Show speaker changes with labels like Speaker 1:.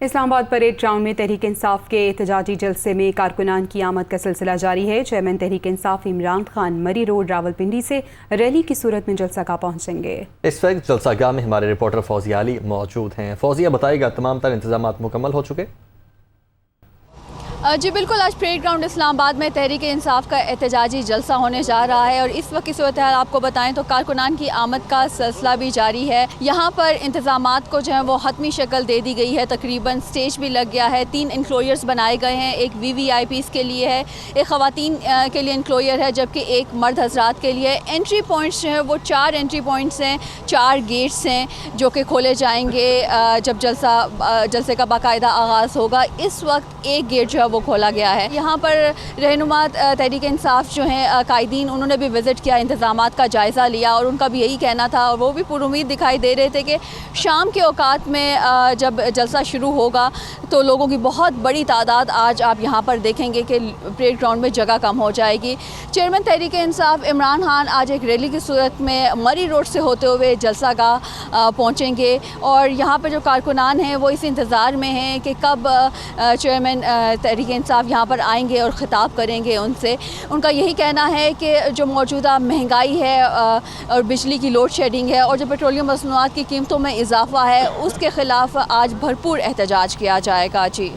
Speaker 1: Islamabad parade ground में तहरीक इंसाफ के एहतजाजी जलसे में कारकुनान की आमद का सिलसिला जारी है। चेयरमैन तहरीक इंसाफ इमरान खान मरी रोड रावलपिंडी से रैली की सूरत में जलसागाह पहुंचेंगे।
Speaker 2: इस वक्त जलसागाह में हमारे रिपोर्टर फौजिया अली मौजूद हैं। फौजिया बताएगा, तमाम तर इंतजाम मुकम्मल हो चुके?
Speaker 3: जी बिल्कुल, आज परेड ग्राउंड इस्लामाबाद में तहरीक इंसाफ का एहतजाजी जलसा होने जा रहा है और इस वक्त की सूरत हाल आपको बताएं तो कारकुनान की आमद का सिलसिला भी जारी है। यहाँ पर इंतजामात को जो है वो हतमी शक्ल दे दी गई है। तकरीबन स्टेज भी लग गया है। 3 इंक्लोयर्स बनाए गए हैं। एक VVIPs के लिए है, एक ख़वातीन के लिए इंक्लोयर है, जबकि एक मर्द हजरात के लिए। एंट्री पॉइंट्स जो है वो 4 एंट्री पॉइंट्स हैं, 4 गेट्स हैं जो कि खोले जाएंगे जब जलसे का बाकायदा आगाज़ होगा। इस वक्त एक गेट जो है वो खोला गया है। यहाँ पर रहनुमा तहरीक इंसाफ जो हैं कायदीन, उन्होंने भी विज़िट किया, इंतज़ामात का जायज़ा लिया और उनका भी यही कहना था और वो भी पुरुमीद दिखाई दे रहे थे कि शाम के औकात में जब जलसा शुरू होगा तो लोगों की बहुत बड़ी तादाद आज आप यहाँ पर देखेंगे कि परेड ग्राउंड में जगह कम हो जाएगी। चेयरमैन तहरीक इंसाफ इमरान खान आज एक रैली की सूरत में मरी रोड से होते हुए जलसागाह पहुँचेंगे और यहाँ पर जो कारकुनान हैं वो इस इंतज़ार में हैं कि कब चेयरमैन तहरीक इंसाफ यहाँ पर आएंगे और ख़िताब करेंगे उनसे। उनका यही कहना है कि जो मौजूदा महंगाई है और बिजली की लोड शेडिंग है और जो पेट्रोलियम मसनूआत की कीमतों में इजाफा है, उसके ख़िलाफ़ आज भरपूर एहतजाज किया जाएगा। जी।